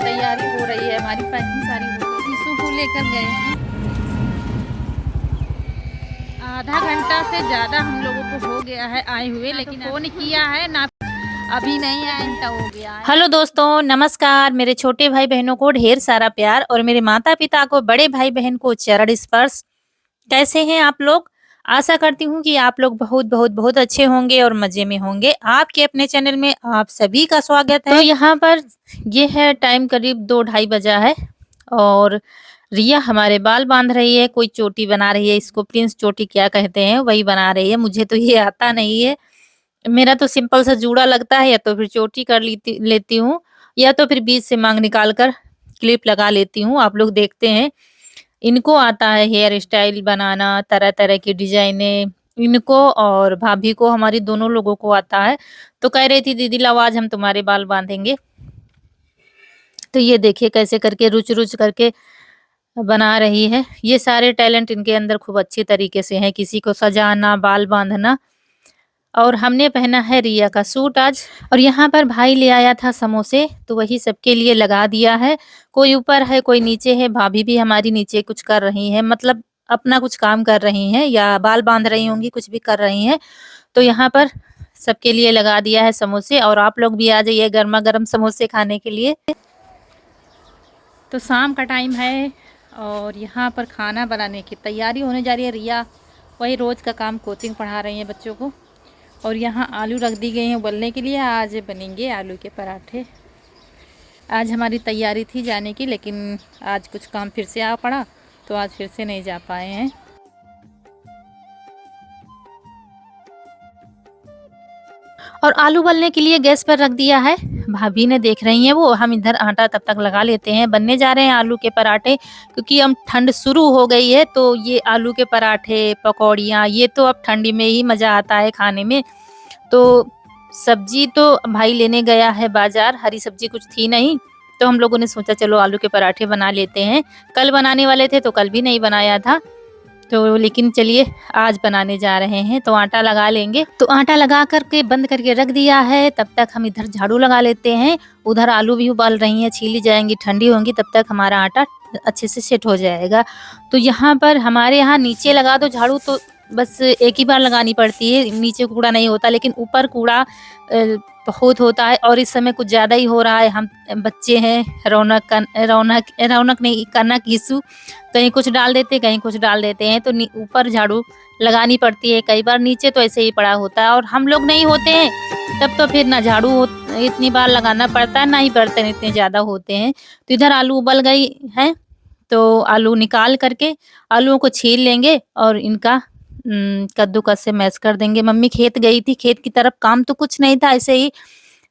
तैयारी हो रही है, हमारी पैकिंग सारी हो गई। ईशु को लेकर गए हैं। आधा घंटा से ज़्यादा हम लोगों को हो गया है आए हुए, लेकिन फ़ोन किया है ना, अभी नहीं आया, घंटा हो गया है। हेलो दोस्तों, नमस्कार। मेरे छोटे भाई बहनों को ढेर सारा प्यार और मेरे माता पिता को, बड़े भाई बहन को चरण स्पर्श। कैसे हैं आप लोग? आशा करती हूँ कि आप लोग बहुत बहुत बहुत अच्छे होंगे और मजे में होंगे। आपके अपने चैनल में आप सभी का स्वागत है। तो यहाँ पर ये है टाइम करीब 2-2:30 बजा है और रिया हमारे बाल बांध रही है। कोई चोटी बना रही है, इसको प्रिंस चोटी क्या कहते हैं वही बना रही है। मुझे तो ये आता नहीं है, मेरा तो सिंपल सा जूड़ा लगता है, या तो फिर चोटी कर लेती हूँ, या तो फिर बीच से मांग निकाल कर क्लिप लगा लेती हूँ। आप लोग देखते हैं, इनको आता है हेयर स्टाइल बनाना, तरह तरह की डिजाइनें इनको और भाभी को, हमारी दोनों लोगों को आता है। तो कह रही थी दीदी लाओ आज हम तुम्हारे बाल बांधेंगे। तो ये देखिए कैसे करके रुच रुच करके बना रही है। ये सारे टैलेंट इनके अंदर खूब अच्छी तरीके से है, किसी को सजाना, बाल बांधना। और हमने पहना है रिया का सूट आज। और यहाँ पर भाई ले आया था समोसे, तो वही सबके लिए लगा दिया है। कोई ऊपर है, कोई नीचे है। भाभी भी हमारी नीचे कुछ कर रही है, मतलब अपना कुछ काम कर रही हैं या बाल बांध रही होंगी, कुछ भी कर रही हैं। तो यहाँ पर सबके लिए लगा दिया है समोसे, और आप लोग भी आ जाइए गर्मा गर्म समोसे खाने के लिए। तो शाम का टाइम है और यहाँ पर खाना बनाने की तैयारी होने जा रही है। रिया वही रोज़ का काम, कोचिंग पढ़ा रही है बच्चों को। और यहाँ आलू रख दी गई हैं उबलने के लिए। आज बनेंगे आलू के पराठे। आज हमारी तैयारी थी जाने की, लेकिन आज कुछ काम फिर से आ पड़ा, तो आज फिर से नहीं जा पाए हैं। और आलू उबलने के लिए गैस पर रख दिया है। भाभी ने देख रही हैं वो, हम इधर आटा तब तक लगा लेते हैं। बनने जा रहे हैं आलू के पराठे, क्योंकि अब ठंड शुरू हो गई है। तो ये आलू के पराठे, पकौड़ियाँ, ये तो अब ठंडी में ही मज़ा आता है खाने में। तो सब्जी तो भाई लेने गया है बाजार, हरी सब्जी कुछ थी नहीं, तो हम लोगों ने सोचा चलो आलू के पराठे बना लेते हैं। कल बनाने वाले थे तो कल भी नहीं बनाया था, तो लेकिन चलिए आज बनाने जा रहे हैं। तो आटा लगा लेंगे। तो आटा लगा करके बंद करके रख दिया है। तब तक हम इधर झाड़ू लगा लेते हैं। उधर आलू भी उबाल रही हैं, छीली जाएंगी, ठंडी होंगी, तब तक हमारा आटा अच्छे से सेट हो जाएगा। तो यहाँ पर हमारे यहाँ नीचे लगा दो झाड़ू तो बस एक ही बार लगानी पड़ती है, नीचे कूड़ा नहीं होता, लेकिन ऊपर कूड़ा बहुत होता है। और इस समय कुछ ज़्यादा ही हो रहा है। हम बच्चे हैं, रौनक नहीं, कनक ईशु, कहीं कुछ डाल देते कहीं कुछ डाल देते हैं, तो ऊपर झाड़ू लगानी पड़ती है। कई बार नीचे तो ऐसे ही पड़ा होता है, और हम लोग नहीं होते हैं तब तो फिर ना झाड़ू इतनी बार लगाना पड़ता है, ना ही बर्तन इतने ज़्यादा होते हैं। तो इधर आलू उबल गई है, तो आलू निकाल करके आलूओं को छील लेंगे और इनका कद्दूकस से मैश कर देंगे। मम्मी खेत गई थी, खेत की तरफ काम तो कुछ नहीं था, ऐसे ही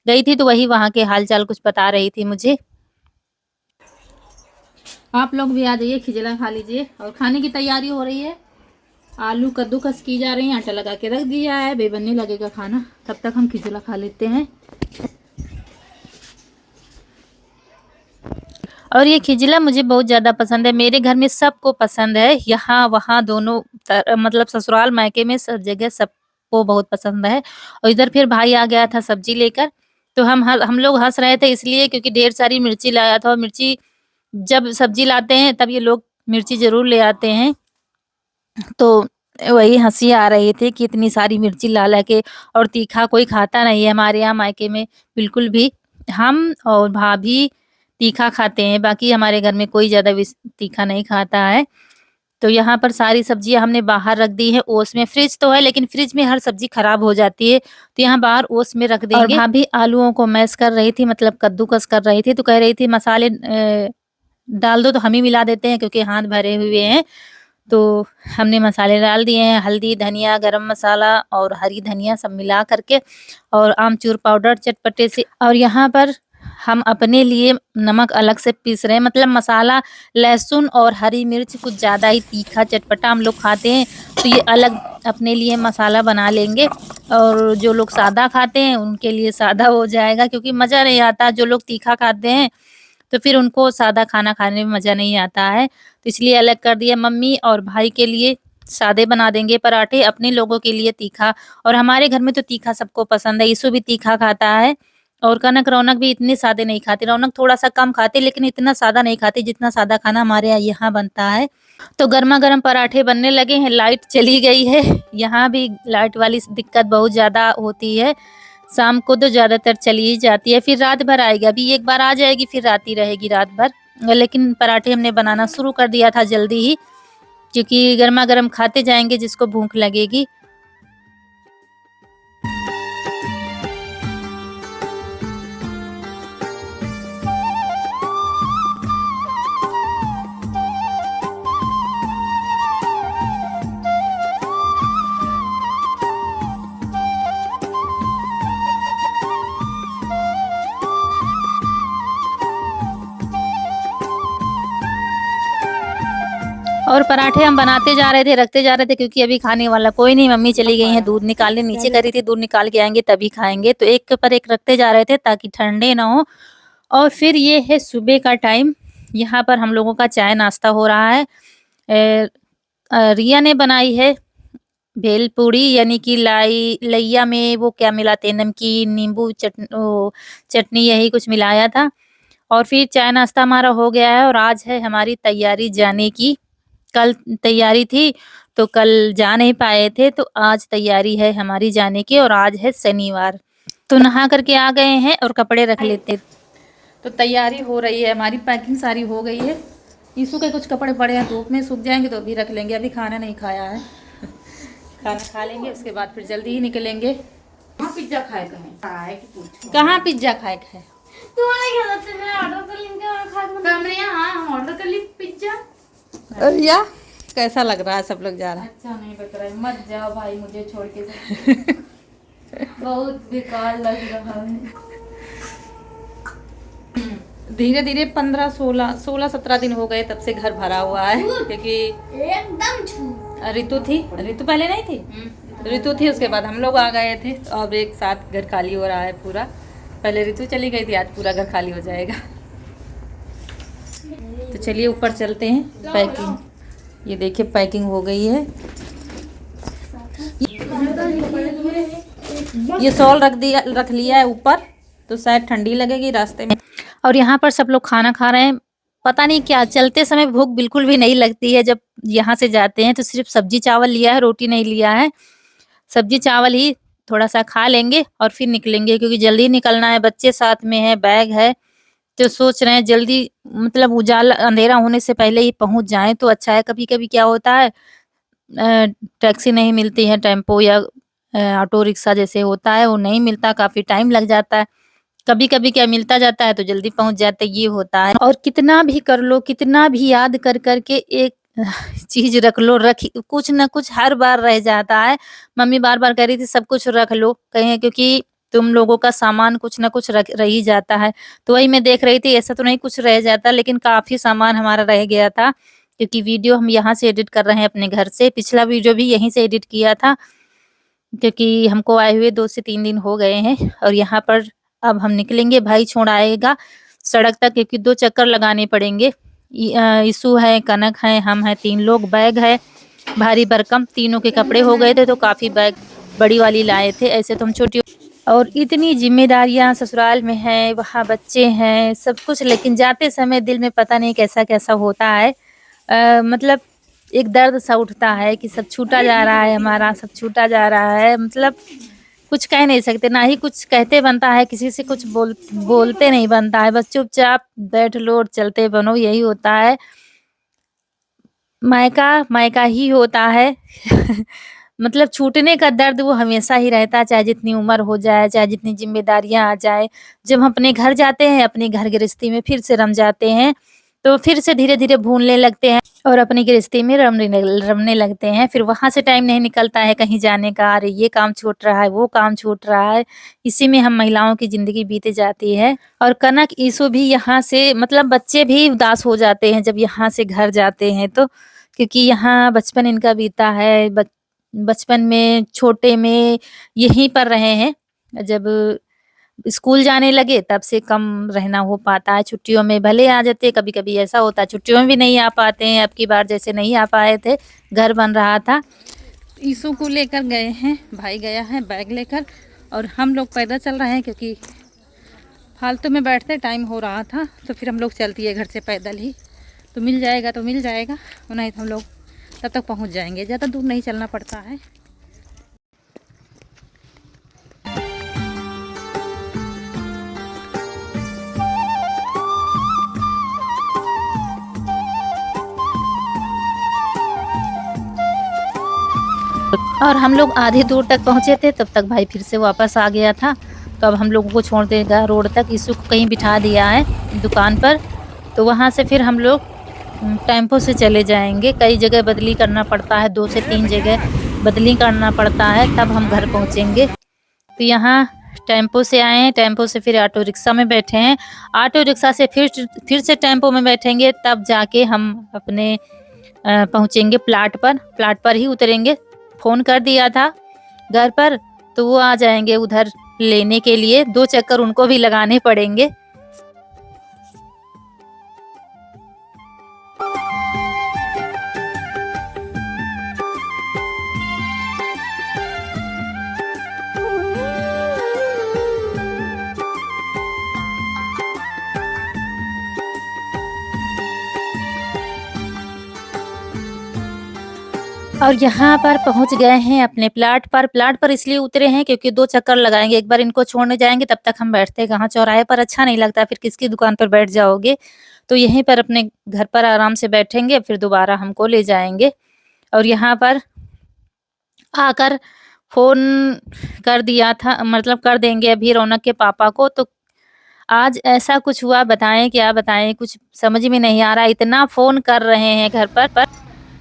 गई थी, तो वही वहाँ के हालचाल कुछ बता रही थी मुझे। आप लोग भी आ जाइए, खिचड़ा खा लीजिए। और खाने की तैयारी हो रही है, आलू कद्दूकस की जा रही है, आटा लगा के रख दिया है, बेबनने लगेगा खाना। तब तक हम खिचड़ा खा लेते हैं। और ये खिचड़ा मुझे बहुत ज़्यादा पसंद है, मेरे घर में सबको पसंद है, यहाँ वहाँ दोनों मतलब ससुराल मायके में सब जगह सबको बहुत पसंद है। और इधर फिर भाई आ गया था सब्जी लेकर, तो हम लोग हंस रहे थे इसलिए क्योंकि ढेर सारी मिर्ची लाया था। और मिर्ची जब सब्जी लाते हैं तब ये लोग मिर्ची ज़रूर ले आते हैं, तो वही हंसी आ रही थी कि इतनी सारी मिर्ची ला ला के। और तीखा कोई खाता नहीं है हमारे यहाँ मायके में बिल्कुल भी। हम और भाभी तीखा खाते हैं, बाकी हमारे घर में कोई ज़्यादा तीखा नहीं खाता है। तो यहाँ पर सारी सब्जियाँ हमने बाहर रख दी है ओस में। फ्रिज तो है, लेकिन फ्रिज में हर सब्जी खराब हो जाती है, तो यहाँ बाहर ओस में रख देंगे। और भाभी आलूओं को मैश कर रही थी, मतलब कद्दूकस कर रही थी, तो कह रही थी मसाले डाल दो, तो हम ही मिला देते हैं क्योंकि हाथ भरे हुए हैं। तो हमने मसाले डाल दिए हैं, हल्दी, धनिया, गरम मसाला और हरी धनिया सब मिला करके, और आमचूर पाउडर चटपटे से। और यहाँ पर हम अपने लिए नमक अलग से पीस रहे हैं, मतलब मसाला, लहसुन और हरी मिर्च कुछ ज़्यादा ही तीखा चटपटा हम लोग खाते हैं, तो ये अलग अपने लिए मसाला बना लेंगे। और जो लोग सादा खाते हैं उनके लिए सादा हो जाएगा, क्योंकि मज़ा नहीं आता। जो लोग तीखा खाते हैं तो फिर उनको सादा खाना खाने में मज़ा नहीं आता है, तो इसलिए अलग कर दिया। मम्मी और भाई के लिए सादे बना देंगे पराठे अपने लोगों के लिए तीखा। और हमारे घर में तो तीखा सबको पसंद है, ईसु भी तीखा खाता है और कनक रौनक भी इतने सादे नहीं खाती। रौनक थोड़ा-सा कम खाती लेकिन इतना सादा नहीं खाती जितना सादा खाना हमारे यहाँ बनता है। तो गरमा-गरम पराठे बनने लगे हैं, लाइट चली गई है। यहाँ भी लाइट वाली दिक्कत बहुत ज़्यादा होती है। शाम को तो ज़्यादातर चली ही जाती है, फिर रात भर आएगी। अभी एक बार आ जाएगी फिर आती रहेगी रात भर। लेकिन पराठे हमने बनाना शुरू कर दिया था जल्दी ही, क्योंकि गरमा-गरम खाते जाएँगे जिसको भूख लगेगी। और पराठे हम बनाते जा रहे थे, रखते जा रहे थे क्योंकि अभी खाने वाला कोई नहीं। मम्मी चली गई हैं दूध निकालने, नीचे करी थी, दूध निकाल के आएँगे तभी खाएँगे। तो एक के ऊपर एक रखते जा रहे थे ताकि ठंडे ना हो। और फिर ये है सुबह का टाइम, यहाँ पर हम लोगों का चाय नाश्ता हो रहा है। रिया ने बनाई है भेलपूरी, यानी कि लइया में वो क्या मिलाते हैं, नमकीन, नींबू चटनी यही कुछ मिलाया था। और फिर चाय नाश्ता हमारा हो गया है और आज है हमारी तैयारी जाने की। कल तैयारी थी तो कल जा नहीं पाए थे, तो आज तैयारी है हमारी जाने की और आज है शनिवार। तो नहा करके आ गए हैं और कपड़े रख लेते। तो तैयारी हो रही है हमारी, पैकिंग सारी हो गई है। ईसु के कुछ कपड़े पड़े हैं, धूप में सूख जाएंगे तो अभी रख लेंगे। अभी खाना नहीं खाया है, खाना खा लेंगे उसके बाद फिर जल्दी ही निकलेंगे। कहाँ पिज्जा खाए कहें? कहाँ पिज्जा खाए है? हाँ हम ऑर्डर कर ली पिज्जा। या कैसा लग रहा है? सब लोग जा रहे हैं। अच्छा नहीं लग रहा है, मत जाओ भाई मुझे छोड़ के। बहुत बेकार लग रहा है। धीरे धीरे 16-17 दिन हो गए तब से घर भरा हुआ है, क्योंकि एकदम ऋतु पहले नहीं थी, ऋतु थी उसके बाद हम लोग आ गए थे। तो अब एक साथ घर खाली हो रहा है पूरा। पहले ऋतु चली गई थी, आज पूरा घर खाली हो जाएगा। तो चलिए ऊपर चलते हैं। पैकिंग, ये देखिए पैकिंग हो गई है। ये शॉल रख लिया है ऊपर, तो शायद ठंडी लगेगी रास्ते में। और यहाँ पर सब लोग खाना खा रहे हैं। पता नहीं क्या, चलते समय भूख बिल्कुल भी नहीं लगती है। जब यहाँ से जाते हैं तो सिर्फ सब्जी चावल लिया है, रोटी नहीं लिया है। सब्जी चावल ही थोड़ा सा खा लेंगे और फिर निकलेंगे, क्योंकि जल्दी निकलना है। बच्चे साथ में है, बैग है, तो सोच रहे हैं जल्दी, मतलब उजाला अंधेरा होने से पहले ही पहुँच जाएं तो अच्छा है। कभी-कभी क्या होता है, टैक्सी नहीं मिलती है, टेम्पो या ऑटो रिक्शा जैसे होता है वो नहीं मिलता, काफ़ी टाइम लग जाता है। कभी-कभी क्या मिलता जाता है तो जल्दी पहुँच जाते, ये होता है। और कितना भी कर लो, कितना भी याद कर के एक चीज़ रख लो, कुछ ना कुछ हर बार रह जाता है। मम्मी बार-बार कह रही थी सब कुछ रख लो, कहें क्योंकि तुम लोगों का सामान कुछ ना कुछ रह ही जाता है। तो वही मैं देख रही थी, ऐसा तो नहीं कुछ रह जाता, लेकिन काफ़ी सामान हमारा रह गया था, क्योंकि वीडियो हम यहाँ से एडिट कर रहे हैं अपने घर से। पिछला वीडियो भी यहीं से एडिट किया था, क्योंकि हमको आए हुए 2 से 3 दिन हो गए हैं। और यहाँ पर अब हम निकलेंगे, भाई छोड़ आएगा सड़क तक, क्योंकि 2 चक्कर लगाने पड़ेंगे। ईसु है, कनक है, हम हैं, 3 लोग। बैग है भारी भरकम, तीनों के कपड़े हो गए थे तो काफ़ी बैग बड़ी वाली लाए थे, ऐसे तो हम छोटी। और इतनी ज़िम्मेदारियाँ ससुराल में हैं, वहाँ बच्चे हैं, सब कुछ, लेकिन जाते समय दिल में पता नहीं कैसा-कैसा होता है। मतलब एक दर्द सा उठता है कि सब छूटा जा रहा है हमारा, सब छूटा जा रहा है। मतलब कुछ कह नहीं सकते, ना ही कुछ कहते बनता है, किसी से कुछ बोलते नहीं बनता है, बस चुपचाप बैठ लो और चलते बनो, यही होता है। मायका ही होता है। मतलब छूटने का दर्द वो हमेशा ही रहता है, चाहे जितनी उम्र हो जाए, चाहे जितनी ज़िम्मेदारियाँ आ जाए। जब हम अपने घर जाते हैं, अपनी घर गृहस्थी में फिर से रम जाते हैं, तो फिर से धीरे-धीरे भूलने लगते हैं और अपनी गृहस्थी में रमने लगते हैं। फिर वहाँ से टाइम नहीं निकलता है कहीं जाने का, अरे ये काम छूट रहा है, वो काम छूट रहा है। इसी में हम महिलाओं की ज़िंदगी बीत जाती है। और कनक, ईसु भी यहाँ से, मतलब बच्चे भी उदास हो जाते हैं जब यहाँ से घर जाते हैं तो, क्योंकि यहाँ बचपन इनका बीता है। बचपन में, छोटे में यहीं पर रहे हैं। जब स्कूल जाने लगे तब से कम रहना हो पाता है। छुट्टियों में भले आ जाते, कभी-कभी ऐसा होता है छुट्टियों में भी नहीं आ पाते हैं। अब की बार जैसे नहीं आ पाए थे, घर बन रहा था। ईसू को लेकर गए हैं, भाई गया है बैग लेकर और हम लोग पैदल चल रहे हैं क्योंकि फालतू में बैठते टाइम हो रहा था, तो फिर हम लोग चलती है घर से पैदल ही। तो मिल जाएगा और नहीं तो हम लोग तब तक पहुंच जाएंगे। ज़्यादा दूर नहीं चलना पड़ता है। और हम लोग आधी दूर तक पहुँचे थे, तब तक भाई फिर से वापस आ गया था। तो अब हम लोगों को छोड़ देगा रोड तक। ईसू को कहीं बिठा दिया है दुकान पर, तो वहाँ से फिर हम लोग टेम्पो से चले जाएंगे। कई जगह बदली करना पड़ता है, 2 से 3 जगह बदली करना पड़ता है, तब हम घर पहुँचेंगे। तो यहाँ टेम्पो से आए हैं, टेम्पो से फिर ऑटो रिक्शा में बैठे हैं, ऑटो रिक्शा से फिर से टेम्पो में बैठेंगे, तब जाके हम अपने पहुँचेंगे प्लाट पर ही उतरेंगे। फ़ोन कर दिया था घर पर, तो वो आ जाएंगे उधर लेने के लिए। 2 चक्कर उनको भी लगाने पड़ेंगे। और यहाँ पर पहुँच गए हैं अपने प्लाट पर इसलिए उतरे हैं क्योंकि 2 चक्कर लगाएंगे। एक बार इनको छोड़ने जाएंगे, तब तक हम बैठते कहाँ, चौराहे पर अच्छा नहीं लगता, फिर किसकी दुकान पर बैठ जाओगे। तो यहीं पर अपने घर पर आराम से बैठेंगे, फिर दोबारा हमको ले जाएंगे। और यहाँ पर आकर फ़ोन कर दिया था, मतलब कर देंगे अभी रौनक के पापा को। तो आज ऐसा कुछ हुआ, बताएं क्या बताएं, कुछ समझ में नहीं आ रहा। इतना फ़ोन कर रहे हैं घर पर।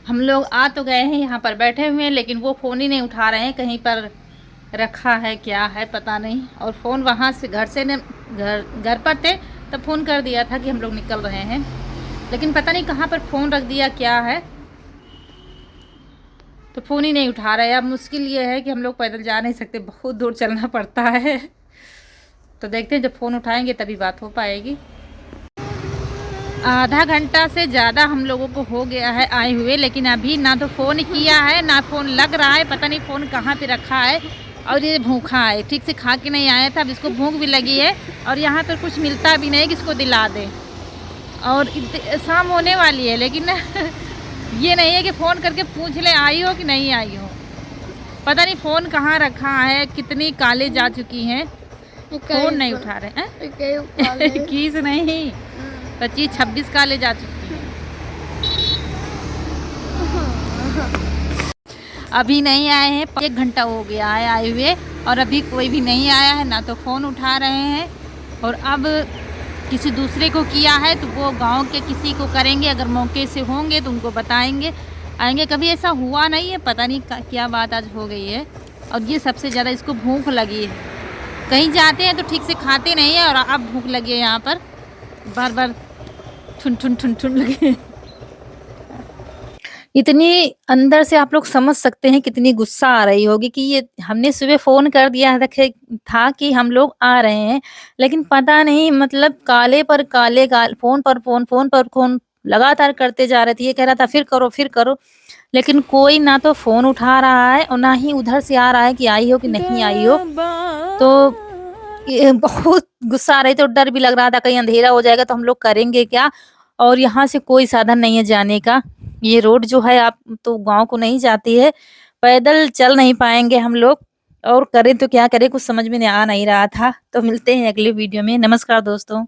हम लोग आ तो गए हैं, यहाँ पर बैठे हुए हैं, लेकिन वो फ़ोन ही नहीं उठा रहे हैं। कहीं पर रखा है, क्या है पता नहीं। और फ़ोन वहाँ से घर पर थे, तब फ़ोन कर दिया था कि हम लोग निकल रहे हैं, लेकिन पता नहीं कहाँ पर फ़ोन रख दिया, क्या है, तो फ़ोन ही नहीं उठा रहे। अब मुश्किल ये है कि हम लोग पैदल जा नहीं सकते, बहुत दूर चलना पड़ता है। तो देखते हैं, जब फ़ोन उठाएंगे तभी बात हो पाएगी। आधा घंटा से ज़्यादा हम लोगों को हो गया है आए हुए, लेकिन अभी ना तो फ़ोन किया है ना फ़ोन लग रहा है। पता नहीं फ़ोन कहाँ पे रखा है। और ये भूखा है, ठीक से खा के नहीं आया था, अब इसको भूख भी लगी है। और यहाँ पर कुछ मिलता भी नहीं कि इसको दिला दे। और शाम होने वाली है, लेकिन ये नहीं है कि फ़ोन करके पूछ ले आई हो कि नहीं आई हो। पता नहीं फ़ोन कहाँ रखा है। कितनी काले जा चुकी हैं, फ़ोन नहीं उठा रहे हैं। किस नहीं, 25-26 काले जा चुकी हैं। अभी नहीं आए हैं, 1 घंटा हो गया है आए हुए, और अभी कोई भी नहीं आया है, ना तो फ़ोन उठा रहे हैं। और अब किसी दूसरे को किया है तो वो गांव के किसी को करेंगे, अगर मौके से होंगे तो उनको बताएंगे, आएंगे। कभी ऐसा हुआ नहीं है, पता नहीं क्या बात आज हो गई है। और ये सबसे ज़्यादा इसको भूख लगी है। कहीं जाते हैं तो ठीक से खाते नहीं है, और अब भूख लगी है। यहाँ पर बार बार ठुन लगे। इतनी अंदर से आप लोग समझ सकते हैं कितनी गुस्सा आ रही होगी कि ये हमने सुबह फ़ोन कर दिया था कि हम लोग आ रहे हैं, लेकिन पता नहीं मतलब काले पर काले फ़ोन पर फ़ोन लगातार करते जा रहे थे। ये कह रहा था फिर करो, लेकिन कोई ना तो फ़ोन उठा रहा है और ना ही उधर से आ रहा है कि आई हो कि नहीं आई हो। तो ये बहुत गुस्सा आ रही थी और डर भी लग रहा था कहीं अंधेरा हो जाएगा तो हम लोग करेंगे क्या। और यहाँ से कोई साधन नहीं है जाने का। ये रोड जो है आप तो गाँव को नहीं जाती है, पैदल चल नहीं पाएँगे हम लोग, और करें तो क्या करें, कुछ समझ में आ नहीं रहा था। तो मिलते हैं अगले वीडियो में। नमस्कार दोस्तों।